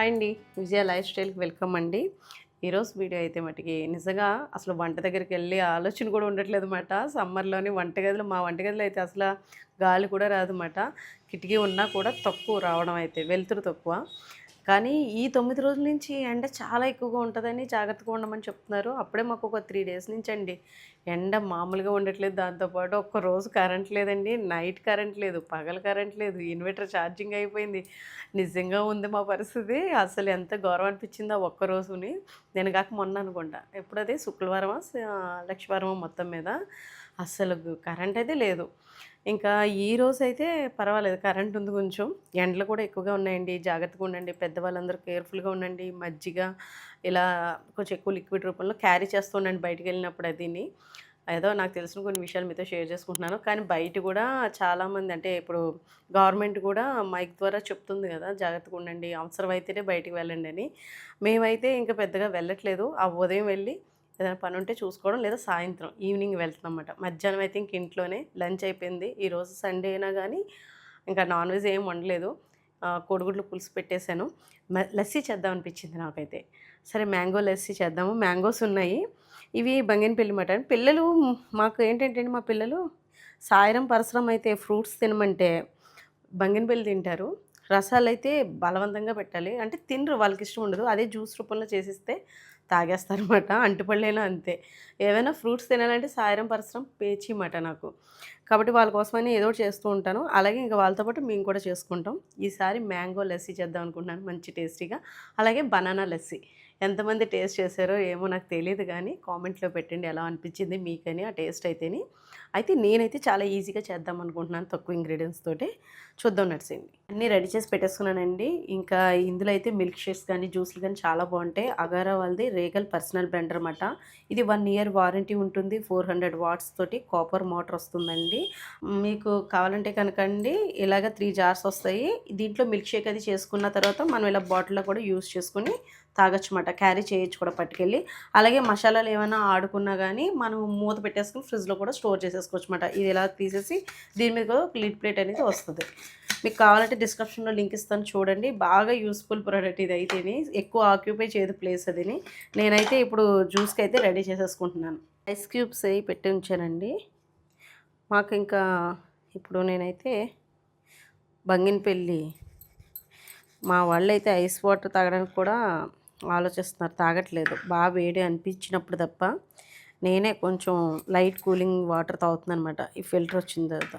Hi అండి, విజయ life స్టైల్కి welcome అండి. ఈరోజు వీడియో అయితే మటుకి నిజంగా అసలు వంట దగ్గరికి వెళ్ళి ఆలోచన కూడా ఉండట్లేదు అన్నమాట. సమ్మర్లోని వంటగదిలో మా వంటగదిలో అయితే అసలు గాలి కూడా రాదన్నమాట. కిటికీ ఉన్నా కూడా తక్కువ రావడం అయితే వెలుతురు తక్కువ. కానీ ఈ 9 రోజుల నుంచి ఎండ చాలా ఎక్కువగా ఉంటుందని జాగ్రత్తగా ఉండమని చెప్తున్నారు. అప్పుడే మాకు ఒక 3 డేస్ నుంచి అండి ఎండ మామూలుగా ఉండట్లేదు. దాంతోపాటు ఒక్కరోజు కరెంట్ లేదండి. నైట్ కరెంట్ లేదు, పగలు కరెంట్ లేదు, ఇన్వర్టర్ ఛార్జింగ్ అయిపోయింది. నిజంగా ఉంది మా పరిస్థితి. అసలు ఎంత ఘోరం అనిపించిందో ఆ ఒక్క రోజుని. నేను కాక మొన్న అనుకుంటా, ఎప్పుడది శుక్రవారమా లక్షవారమా మొత్తం మీద అస్సలు కరెంట్ అయితే లేదు. ఇంకా ఈరోజైతే పర్వాలేదు, కరెంట్ ఉంది కొంచెం. ఎండలు కూడా ఎక్కువగా ఉన్నాయండి. జాగ్రత్తగా ఉండండి, పెద్దవాళ్ళందరూ కేర్ఫుల్గా ఉండండి. మజ్జిగ ఇలా కొంచెం ఎక్కువ లిక్విడ్ రూపంలో క్యారీ చేస్తూ ఉండండి బయటికి వెళ్ళినప్పుడు. అదిని ఏదో నాకు తెలిసిన కొన్ని విషయాలు మీతో షేర్ చేసుకుంటున్నాను. కానీ బయట కూడా చాలామంది అంటే ఇప్పుడు గవర్నమెంట్ కూడా మైక్ ద్వారా చెప్తుంది కదా, జాగ్రత్తగా ఉండండి, అవసరమైతేనే బయటికి వెళ్ళండి అని. మేమైతే ఇంకా పెద్దగా వెళ్ళట్లేదు. ఆ ఉదయం వెళ్ళి ఏదైనా పని ఉంటే చూసుకోవడం, లేదా సాయంత్రం ఈవినింగ్ వెళ్తాం అన్నమాట. మధ్యాహ్నం అయితే ఇంక ఇంట్లోనే లంచ్ అయిపోయింది. ఈరోజు సండే అయినా కానీ ఇంకా నాన్ వెజ్ ఏం వండలేదు. కోడిగుడ్లు పులుసు పెట్టేశాను. లస్సీ చేద్దాం అనిపించింది నాకైతే. సరే మ్యాంగో లస్సీ చేద్దాము. మ్యాంగోస్ ఉన్నాయి. ఇవి బంగినపల్లి మటన్. పిల్లలు మాకు ఏంటంటే, మా పిల్లలు సాయిరం పరశురం అయితే ఫ్రూట్స్ తినమంటే బంగినపల్లి తింటారు. రసాలు అయితే బలవంతంగా పెట్టాలి అంటే తినరు, వాళ్ళకి ఇష్టం ఉండదు. అదే జ్యూస్ రూపంలో చేసిస్తే తాగేస్తారన్నమాట. అంటుపళ్ళైనా అంతే. ఏవైనా ఫ్రూట్స్ తినాలంటే సాయిరం పరశురం పేచీ మాట నాకు. కాబట్టి వాళ్ళ కోసమని ఏదో ఒకటి చేస్తూ ఉంటాను. అలాగే ఇంకా వాళ్ళతో పాటు మేము కూడా చేసుకుంటాం. ఈసారి మ్యాంగో లస్సీ చేద్దాం అనుకుంటున్నాను, మంచి టేస్టీగా. అలాగే బనానా లస్సీ. ఎంతమంది టేస్ట్ చేశారో ఏమో నాకు తెలియదు, కానీ కామెంట్లో పెట్టండి ఎలా అనిపించింది మీకని ఆ టేస్ట్ అయితేని. అయితే నేనైతే చాలా ఈజీగా చేద్దాం అనుకుంటున్నాను, తక్కువ ఇంగ్రీడియంట్స్ తోటి. చూద్దాం నడిచింది. అన్నీ రెడీ చేసి పెట్టేసుకున్నానండి. ఇంకా ఇందులో అయితే మిల్క్ షేక్స్ కానీ జ్యూస్లు కానీ చాలా బాగుంటాయి. అగారా వాళ్ళది రేగల్ పర్సనల్ బ్లెండర్ అన్నమాట. ఇది 1 ఇయర్ వారంటీ ఉంటుంది. 400 వాట్స్ తోటి కాపర్ మోటార్ వస్తుందండి. మీకు కావాలంటే కనుకండి ఇలాగ 3 జార్స్ వస్తాయి. దీంట్లో మిల్క్ షేక్ అది చేసుకున్న తర్వాత మనం ఇలా బాటిల్లో కూడా యూస్ చేసుకుని తాగొచ్చు అన్నమాట. క్యారీ చేయొచ్చు కూడా పట్టుకెళ్ళి. అలాగే మసాలాలు ఏమైనా ఆడుకున్నా కానీ మనం మూత పెట్టేసుకుని ఫ్రిడ్జ్లో కూడా స్టోర్ చేసేసుకోవచ్చు అన్నమాట. ఇది ఇలా తీసేసి దీని మీద కూడా లిడ్ ప్లేట్ అనేది వస్తుంది. మీకు కావాలంటే డిస్క్రిప్షన్లో లింక్ ఇస్తాను, చూడండి. బాగా యూస్ఫుల్ ప్రోడక్ట్ ఇది అయితేని. ఎక్కువ ఆక్యుపై చేయదు ప్లేస్ అదిని. నేనైతే ఇప్పుడు జ్యూస్కి అయితే రెడీ చేసేసుకుంటున్నాను. ఐస్ క్యూబ్స్ అవి పెట్టి ఉంచానండి. మాకు ఇంకా ఇప్పుడు నేనైతే బంగినపల్లి మా వాళ్ళైతే ఐస్ వాటర్ తాగడానికి కూడా ఆలోచిస్తున్నారు, తాగట్లేదు. బాగా వేడి అనిపించినప్పుడు తప్ప. నేనే కొంచెం లైట్ కూలింగ్ వాటర్ తాగుతున్నాను అనమాట ఈ ఫిల్టర్ వచ్చిన తర్వాత.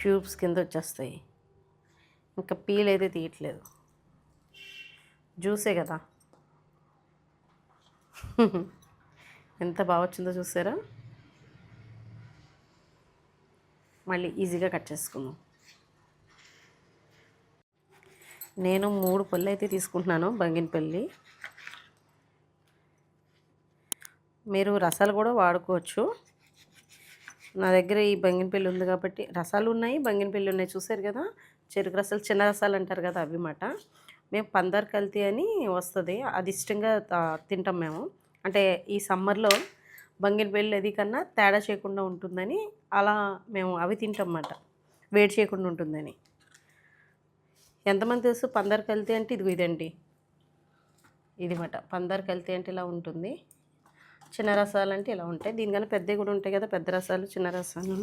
క్యూబ్స్ కింద వచ్చేస్తాయి. ఇంకా పీల్ అయితే తీయట్లేదు, జ్యూసే కదా. ఎంత బాగా వచ్చిందో చూసారా. మళ్ళీ ఈజీగా కట్ చేసుకుందాం. నేను 3 పళ్ళు అయితే తీసుకుంటున్నాను బంగినపల్లి. మీరు రసాలు కూడా వాడుకోవచ్చు. నా దగ్గర ఈ బంగినపల్లి ఉంది కాబట్టి రసాలు ఉన్నాయి, బంగినపల్లి ఉన్నాయి. చూసారు కదా, చెరుకు రసాలు, చిన్న రసాలు అంటారు కదా, అవి మాట. మేము పందర్ కల్తీ అని వస్తుంది, అది ఇష్టంగా తింటాం మేము. అంటే ఈ సమ్మర్లో బంగినపల్లి అది కన్నా తేడా చేయకుండా ఉంటుందని అలా మేము అవి తింటాం అన్నమాట, వేడి చేయకుండా ఉంటుందని. ఎంతమంది తెలుసు పందర్ కల్తీ అంటే? ఇదండి, ఇది మాట. పందర్ కల్తీ అంటే ఇలా ఉంటుంది. చిన్న రసాలు అంటే ఇలా ఉంటాయి. దీనికన్నా పెద్దవి కూడా ఉంటాయి కదా, పెద్ద రసాలు, చిన్న రసాలు.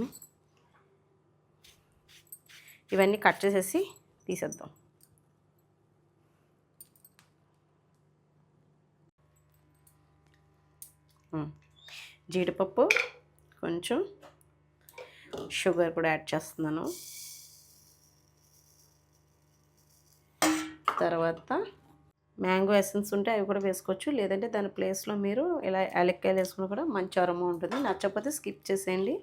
ఇవన్నీ కట్ చేసేసి తీసేద్దాం. జీడిపప్పు, కొంచెం షుగర్ కూడా యాడ్ చేస్తున్నాను. తర్వాత మ్యాంగో ఎసెన్స్ ఉంటే అవి కూడా వేసుకోవచ్చు, లేదంటే దాని ప్లేస్లో మీరు ఇలా యాలక్కాయలు వేసుకుని కూడా మంచి అరోమా ఉంటుంది. నచ్చకపోతే స్కిప్ చేసేయండి.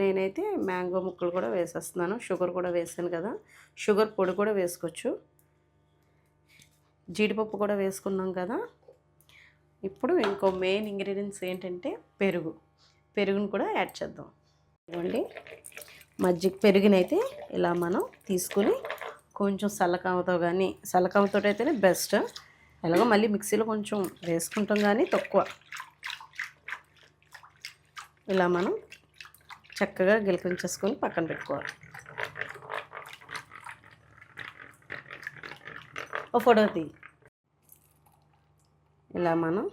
నేనైతే మ్యాంగో ముక్కలు కూడా వేసేస్తున్నాను. షుగర్ కూడా వేసాను కదా, షుగర్ పొడి కూడా వేసుకోవచ్చు. జీడిపప్పు కూడా వేసుకున్నాం కదా. ఇప్పుడు ఇంకో మెయిన్ ఇంగ్రీడియంట్స్ ఏంటంటే పెరుగును కూడా యాడ్ చేద్దాం. ఇవ్వండి, మజ్జిగ పెరుగునైతే ఇలా మనం తీసుకుని కొంచెం సల్లకామతో కానీ, సల్లకామతో అయితేనే బెస్ట్. ఎలాగో మళ్ళీ మిక్సీలో కొంచెం వేసుకుంటాం కానీ తక్కువ. ఇలా మనం చక్కగా గిలకరించేసుకొని పక్కన పెట్టుకోవాలి. ఓ ఫోటో తీ. ఇలా మనం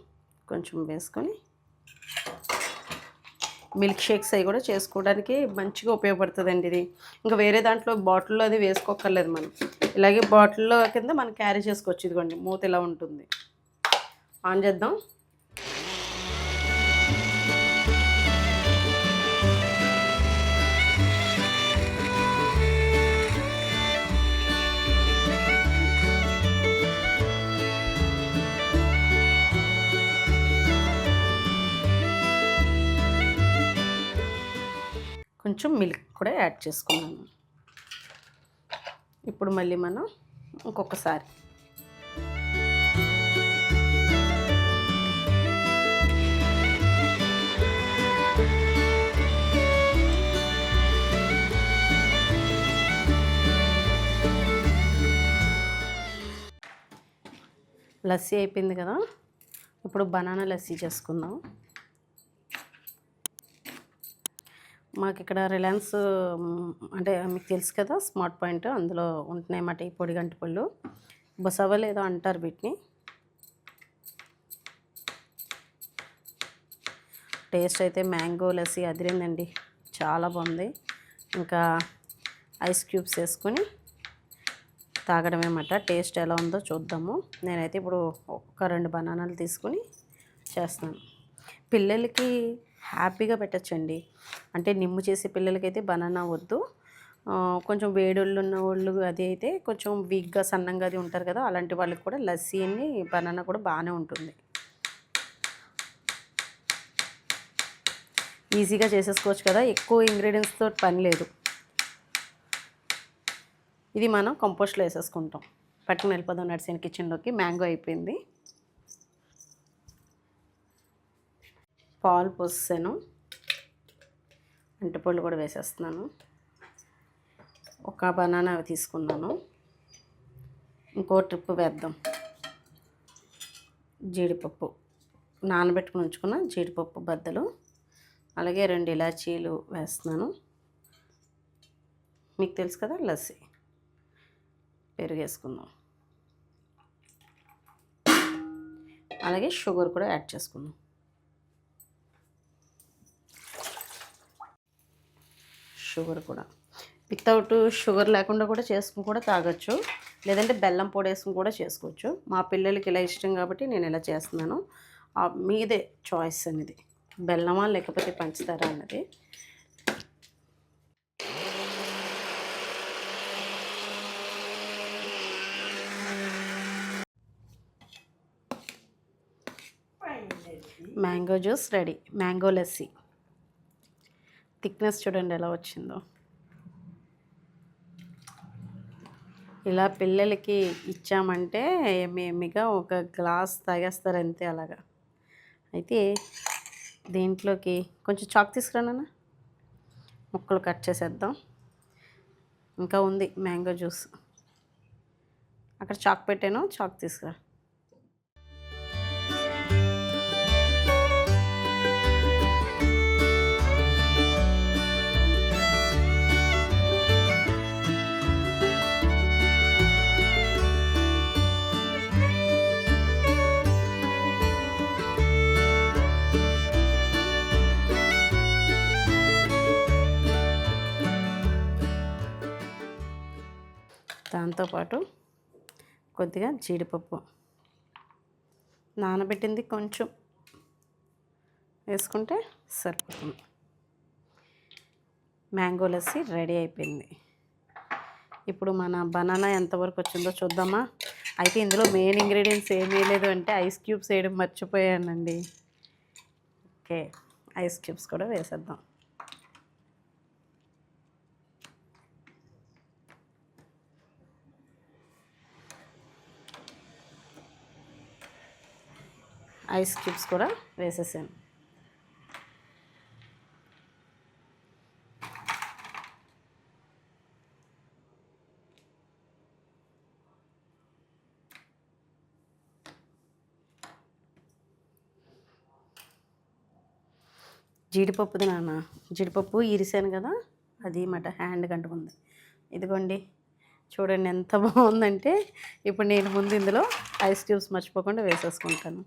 కొంచెం వేసుకొని మిల్క్ షేక్స్ అవి కూడా చేసుకోవడానికి మంచిగా ఉపయోగపడుతుందండి ఇది. ఇంకా వేరే దాంట్లో బాటిల్లో అది వేసుకోక్కర్లేదు మనం. ఇలాగే బాటిల్లో కింద మనం క్యారీ చేసుకోవచ్చు. ఇదిగోండి మూత ఇలా ఉంటుంది. ఆన్ చేద్దాం. కొంచెం మిల్క్ కూడా యాడ్ చేసుకున్నాను. ఇప్పుడు మళ్ళీ మనం ఇంకొకసారి లస్సీ అయిపోయింది కదా. ఇప్పుడు బనానా లస్సీ చేసుకుందాం. మాకు ఇక్కడ రిలయన్స్ అంటే మీకు తెలుసు కదా స్మార్ట్ పాయింట్, అందులో ఉంటున్నాయన్నమాట ఈ పొడి గంటి పళ్ళు. బొసవలు ఏదో అంటారు వీటిని. టేస్ట్ అయితే మ్యాంగో లస్సీ అదిరిందండి, చాలా బాగుంది. ఇంకా ఐస్ క్యూబ్స్ వేసుకొని తాగడమే అన్నమాట. టేస్ట్ ఎలా ఉందో చూద్దాము. నేనైతే ఇప్పుడు ఒక 2 బనానాలు తీసుకొని చేస్తున్నాను. పిల్లలకి హ్యాపీగా పెట్టచ్చండి. అంటే నిమ్ము చేసే పిల్లలకైతే బనానా వద్దు. కొంచెం వేడోళ్ళు ఉన్న వాళ్ళు అది అయితే కొంచెం వీక్గా సన్నంగా అది ఉంటారు కదా, అలాంటి వాళ్ళకి కూడా లస్సీని బనానా కూడా బాగానే ఉంటుంది. ఈజీగా చేసేసుకోవచ్చు కదా, ఎక్కువ ఇంగ్రీడియంట్స్తో పని లేదు. ఇది మనం కంపోస్ట్లో వేసేసుకుంటాం. పట్టుకుని వెళ్ళిపోదాం నడిచిన కిచెన్లోకి. మ్యాంగో అయిపోయింది. పాలు పోసాను, అంటిపళ్ళు కూడా వేసేస్తున్నాను. ఒక బనానా తీసుకున్నాను. ఇంకో ట్రిప్ వేద్దాం. జీడిపప్పు నానబెట్టుకుని ఉంచుకున్న జీడిపప్పు బద్దలు, అలాగే 2 ఇలాచీలు వేస్తున్నాను. మీకు తెలుసు కదా లస్సీ. పెరుగు వేసుకుందాం. అలాగే షుగర్ కూడా యాడ్ చేసుకుందాం. షుగర్ కూడా వితౌట్ షుగర్ లేకుండా కూడా చేసుకుని కూడా తాగొచ్చు, లేదంటే బెల్లం పొడి వేసుకుని కూడా చేసుకోవచ్చు. మా పిల్లలకి ఇలా ఇష్టం కాబట్టి నేను ఇలా చేస్తున్నాను. మీదే చాయిస్ అనేది, బెల్లమా లేకపోతే పంచదార అన్నది. Mango juice ready. Mango lassi. Thickness చూడండి ఎలా వచ్చిందో. ఇలా పిల్లలకి ఇచ్చామంటే ఏమిగా ఒక గ్లాస్ తాగేస్తారు అంతే అలాగా. అయితే దీంట్లోకి కొంచెం చాక్ తీసుకురానన్నా, ముక్కలు కట్ చేసేద్దాం. ఇంకా ఉంది మ్యాంగో జ్యూస్. అక్కడ చాక్ పెట్టాను, చాక్ తీసుకురా. దాంతోపాటు కొద్దిగా జీడిపప్పు నానబెట్టింది కొంచెం వేసుకుంటే సరిపోతుంది. మ్యాంగో లస్సీ రెడీ అయిపోయింది. ఇప్పుడు మన బనానా ఎంతవరకు వచ్చిందో చూద్దామా. అయితే ఇందులో మెయిన్ ఇంగ్రీడియంట్స్ ఏమీ లేదు అంటే ఐస్ క్యూబ్స్ వేయడం మర్చిపోయానండి. ఓకే, ఐస్ క్యూబ్స్ కూడా వేసేద్దాం. ఐస్ క్యూబ్స్ కూడా వేసేసాను. జీడిపప్పుది నాన్న, జీడిపప్పు ఇరిసాను కదా, అది మాట హ్యాండ్ కంటుకుంది. ఇదిగోండి చూడండి ఎంత బాగుందంటే. ఇప్పుడు నేను ముందు ఇందులో ఐస్ క్యూబ్స్ మర్చిపోకుండా వేసేసుకుంటాను.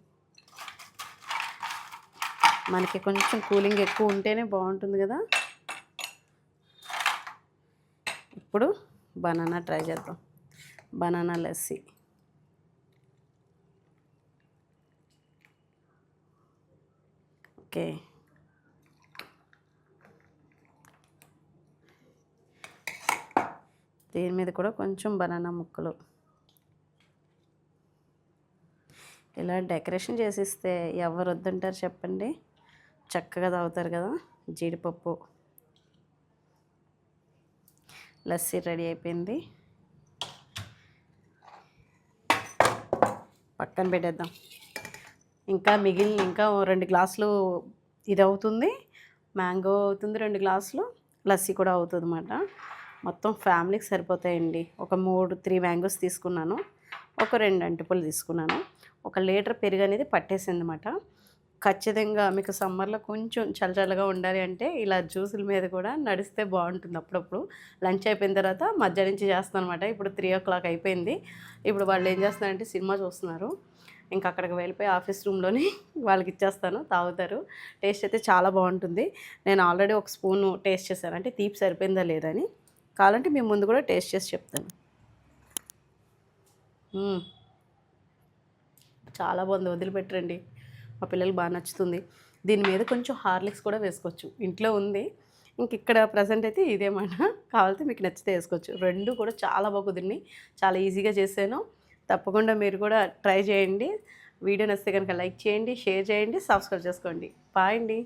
మనకి కొంచెం కూలింగ్ ఎక్కువ ఉంటేనే బాగుంటుంది కదా. ఇప్పుడు బనానా ట్రై చేద్దాం. బనానా లస్సీ. ఓకే, దీని మీద కూడా కొంచెం బనానా ముక్కలు ఇలా డెకరేషన్ చేసిస్తే ఎవరు వద్దంటారు చెప్పండి. చక్కగా తాగుతారు కదా. జీడిపప్పు లస్సీ రెడీ అయిపోయింది. పక్కన పెట్టేద్దాం. ఇంకా మిగిలిన ఇంకా 2 గ్లాసులు ఇది అవుతుంది, మ్యాంగో అవుతుంది, 2 గ్లాసులు లస్సీ కూడా అవుతుంది అన్నమాట. మొత్తం ఫ్యామిలీకి సరిపోతాయండి. ఒక 3 మ్యాంగోస్ తీసుకున్నాను, ఒక 2 అరటిపళ్ళు తీసుకున్నాను. 1 లీటర్ పెరుగు అనేది పట్టేసింది అన్నమాట. ఖచ్చితంగా మీకు సమ్మర్లో కొంచెం చల్లగా ఉండాలి అంటే ఇలా జ్యూసుల మీద కూడా నడిస్తే బాగుంటుంది. అప్పుడప్పుడు లంచ్ అయిపోయిన తర్వాత మధ్యాహ్నం నుంచి చేస్తాను అనమాట. ఇప్పుడు 3 అయిపోయింది. ఇప్పుడు వాళ్ళు ఏం చేస్తున్నారంటే సినిమా చూస్తున్నారు. ఇంకా అక్కడికి వెళ్ళిపోయి ఆఫీస్ రూమ్లోని వాళ్ళకి ఇచ్చేస్తాను, తాగుతారు. టేస్ట్ అయితే చాలా బాగుంటుంది. నేను ఆల్రెడీ ఒక స్పూను టేస్ట్ చేశాను, అంటే తీపి సరిపోయిందా లేదా అని. కావాలంటే మేము ముందు కూడా టేస్ట్ చేసి చెప్తాను. చాలా బాగుంది, వదిలిపెట్టరండి. మా పిల్లలకు బాగా నచ్చుతుంది. దీని మీద కొంచెం హార్లిక్స్ కూడా వేసుకోవచ్చు, ఇంట్లో ఉంది. ఇంక ఇక్కడ ప్రజెంట్ అయితే ఇదేమాట. కావాలంటే మీకు నచ్చితే వేసుకోవచ్చు. 2 కూడా చాలా బాగా కుదిరినాయి, చాలా ఈజీగా చేశాను. తప్పకుండా మీరు కూడా ట్రై చేయండి. వీడియో నచ్చితే కనుక లైక్ చేయండి, షేర్ చేయండి, సబ్స్క్రైబ్ చేసుకోండి. బాయ్ అండి.